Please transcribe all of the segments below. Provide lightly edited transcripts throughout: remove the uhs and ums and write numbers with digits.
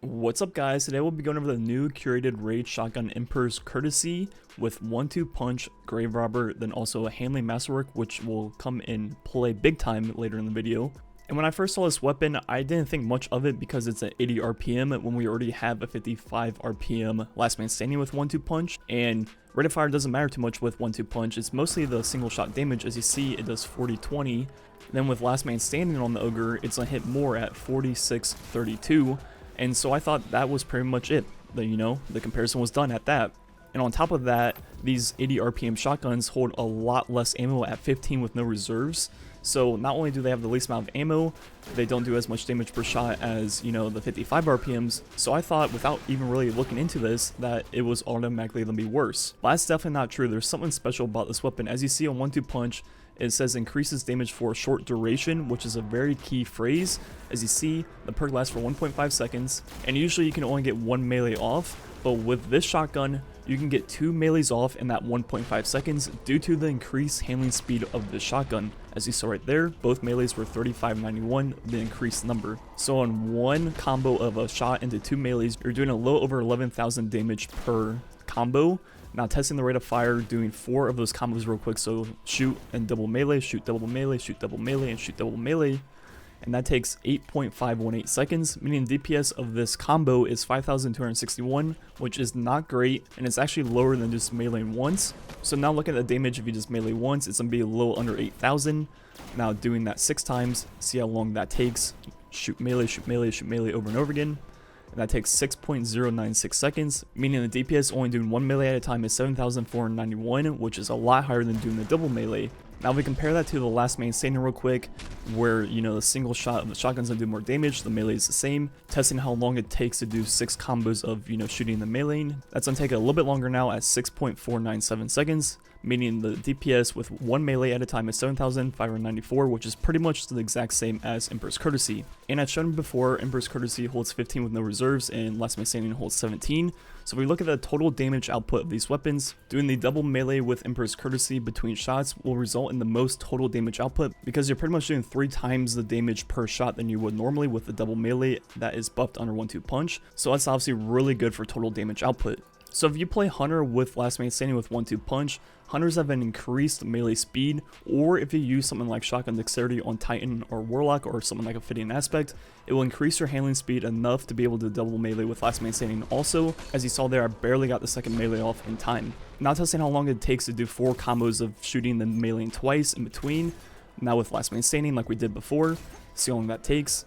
What's up, guys? Today we'll be going over the new curated raid shotgun Emperor's Courtesy with 1-2 punch, grave robber, then also a handling masterwork, which will come in play big time later in the video. And when I first saw this weapon, I didn't think much of it because it's at 80 RPM when we already have a 55 RPM last man standing with 1-2 punch, and rate of fire doesn't matter too much with 1-2 punch. It's mostly the single shot damage. As you see, it does 40-20. Then with last man standing on the ogre, it's gonna hit more at 46-32. And so I thought that was pretty much it. The comparison was done at that. And on top of that, these 80 RPM shotguns hold a lot less ammo at 15 with no reserves. So not only do they have the least amount of ammo, they don't do as much damage per shot as, the 55 RPMs. So I thought, without even really looking into this, that it was automatically going to be worse. But that's definitely not true. There's something special about this weapon. As you see on 1-2 punch, it says increases damage for a short duration, which is a very key phrase. As you see, the perk lasts for 1.5 seconds, and usually you can only get one melee off, but with this shotgun, you can get 2 melees off in that 1.5 seconds due to the increased handling speed of the shotgun. As you saw right there, both melees were 3591, the increased number. So on one combo of a shot into 2 melees, you're doing a little over 11,000 damage per combo. Now testing the rate of fire, doing 4 of those combos real quick, so shoot and double melee, shoot double melee, shoot double melee, and shoot double melee. And that takes 8.518 seconds, meaning the DPS of this combo is 5,261, which is not great, and it's actually lower than just meleeing once. So now looking at the damage, if you just melee once, it's going to be a little under 8,000. Now doing that 6 times, see how long that takes. Shoot melee, shoot melee, shoot melee over and over again. And that takes 6.096 seconds, meaning the DPS only doing one melee at a time is 7,491, which is a lot higher than doing the double melee. Now if we compare that to the last man standing real quick, where the single shot of the shotguns gonna do more damage, the melee is the same. Testing how long it takes to do 6 combos of shooting the melee, that's gonna take a little bit longer now at 6.497 seconds, meaning the DPS with one melee at a time is 7,594, which is pretty much the exact same as Emperor's Courtesy. And I've shown before, Emperor's Courtesy holds 15 with no reserves, and Last Man Standing holds 17. So if we look at the total damage output of these weapons, doing the double melee with Emperor's Courtesy between shots will result in the most total damage output, because you're pretty much doing 3 times the damage per shot than you would normally with the double melee that is buffed under 1-2 punch. So that's obviously really good for total damage output. So if you play Hunter with Last Man Standing with 1-2 punch, Hunters have an increased melee speed, or if you use something like Shotgun Dexterity on Titan or Warlock or something like a Fitting Aspect, it will increase your handling speed enough to be able to double melee with Last Man Standing also. As you saw there, I barely got the second melee off in time. Now testing how long it takes to do 4 combos of shooting then meleeing twice in between, now with Last Man Standing like we did before, see how long that takes.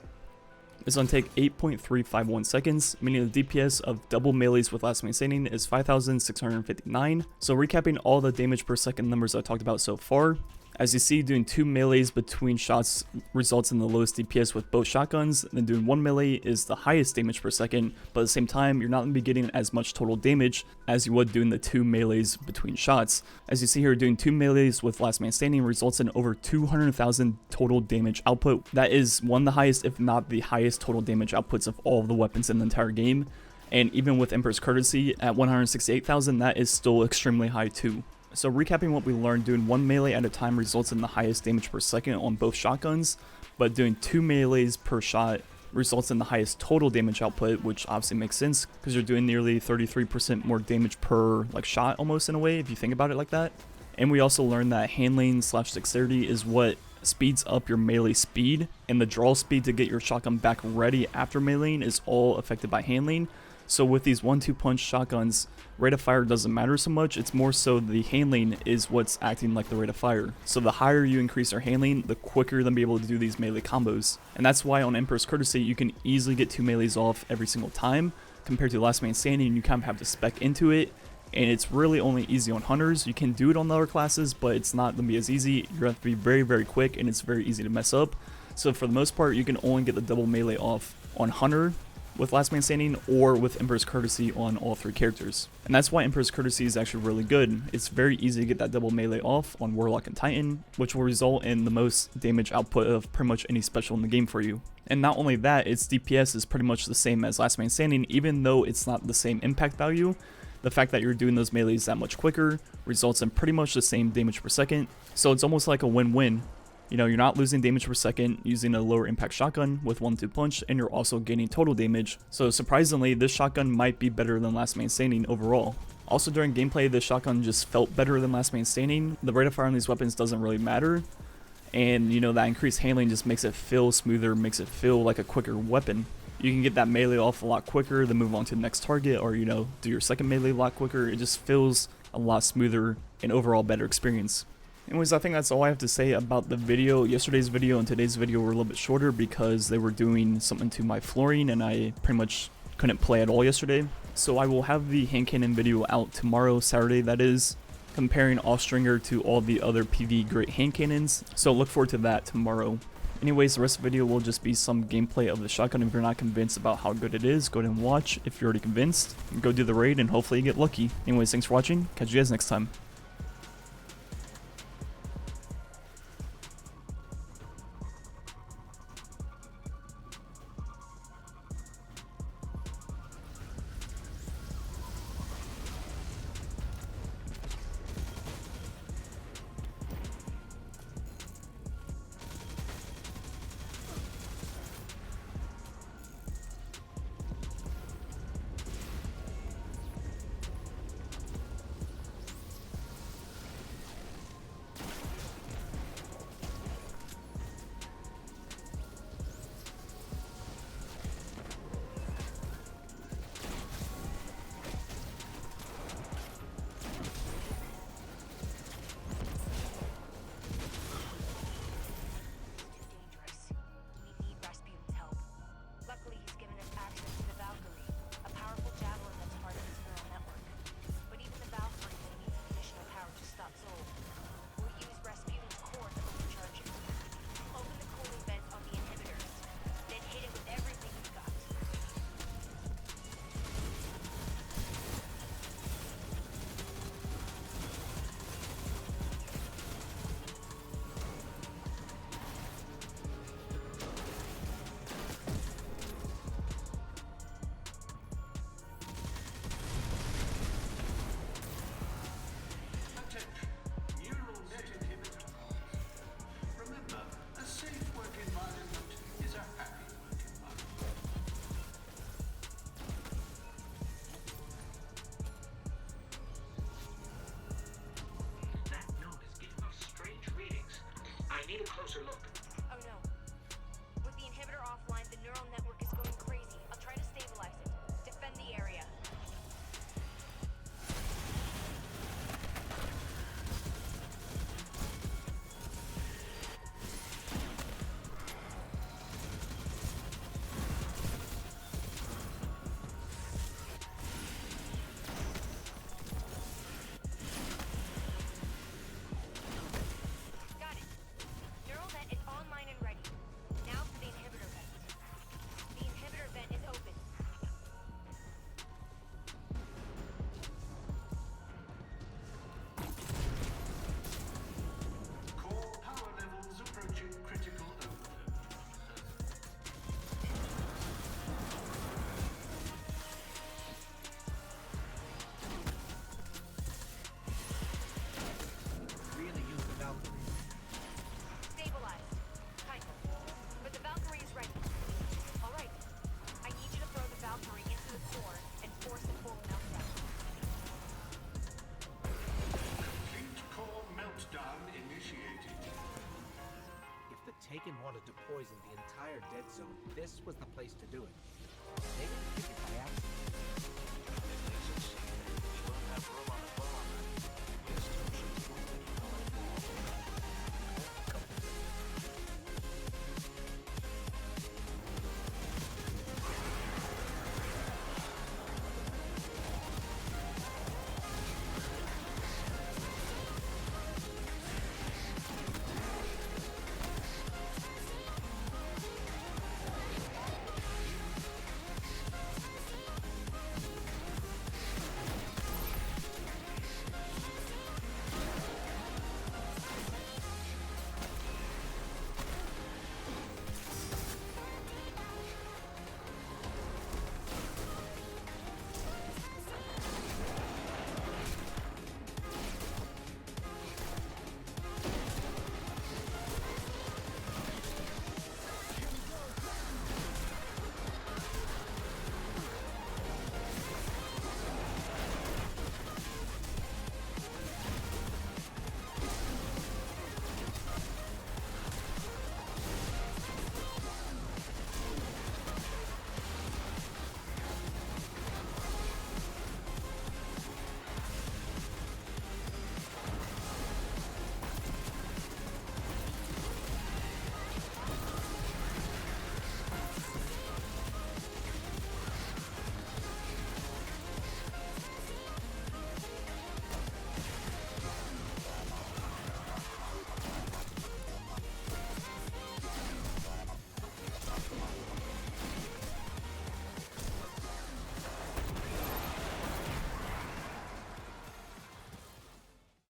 It's going to take 8.351 seconds, meaning the DPS of double melees with Last Man Standing is 5,659. So recapping all the damage per second numbers I talked about so far, as you see, doing 2 melees between shots results in the lowest DPS with both shotguns, and then doing 1 melee is the highest damage per second, but at the same time, you're not going to be getting as much total damage as you would doing the 2 melees between shots. As you see here, doing 2 melees with Last Man Standing results in over 200,000 total damage output. That is one of the highest, if not the highest total damage outputs of all of the weapons in the entire game. And even with Emperor's Courtesy at 168,000, that is still extremely high too. So recapping what we learned, doing 1 melee at a time results in the highest damage per second on both shotguns, but doing 2 melees per shot results in the highest total damage output, which obviously makes sense because you're doing nearly 33% more damage per shot almost in a way if you think about it like that. And we also learned that handling / dexterity is what speeds up your melee speed, and the draw speed to get your shotgun back ready after meleeing is all affected by handling. So with these 1-2 punch shotguns, rate of fire doesn't matter so much, it's more so the handling is what's acting like the rate of fire. So the higher you increase your handling, the quicker you're going to be able to do these melee combos. And that's why on Emperor's Courtesy, you can easily get 2 melees off every single time, compared to Last Man Standing, you kind of have to spec into it. And it's really only easy on Hunters. You can do it on the other classes, but it's not going to be as easy. You're going to have to be very, very quick, and it's very easy to mess up. So for the most part, you can only get the double melee off on Hunter with Last Man Standing or with Emperor's Courtesy on all 3 characters. And that's why Emperor's Courtesy is actually really good. It's very easy to get that double melee off on Warlock and Titan, which will result in the most damage output of pretty much any special in the game for you. And not only that, its DPS is pretty much the same as Last Man Standing, even though it's not the same impact value. The fact that you're doing those melees that much quicker results in pretty much the same damage per second. So it's almost like a win-win. You know, you're not losing damage per second using a lower impact shotgun with 1-2 punch, and you're also gaining total damage. So surprisingly, this shotgun might be better than Last Man Standing overall. Also during gameplay, this shotgun just felt better than Last Man Standing. The rate of fire on these weapons doesn't really matter, and you know, that increased handling just makes it feel smoother, makes it feel like a quicker weapon. You can get that melee off a lot quicker, then move on to the next target, or you know, do your second melee a lot quicker. It just feels a lot smoother and overall better experience. Anyways, I think that's all I have to say about the video. Yesterday's video and today's video were a little bit shorter because they were doing something to my flooring and I pretty much couldn't play at all yesterday. So I will have the hand cannon video out tomorrow, Saturday that is, comparing Austringer to all the other PvE great hand cannons. So look forward to that tomorrow. Anyways, the rest of the video will just be some gameplay of the shotgun. If you're not convinced about how good it is, go ahead and watch. If you're already convinced, go do the raid and hopefully you get lucky. Anyways, thanks for watching. Catch you guys next time. Need a closer look. Oh no. With the inhibitor offline, the neural network is going crazy. I'll try to stabilize it. Defend the area. Taken wanted to poison the entire dead zone. This was the place to do it. Maybe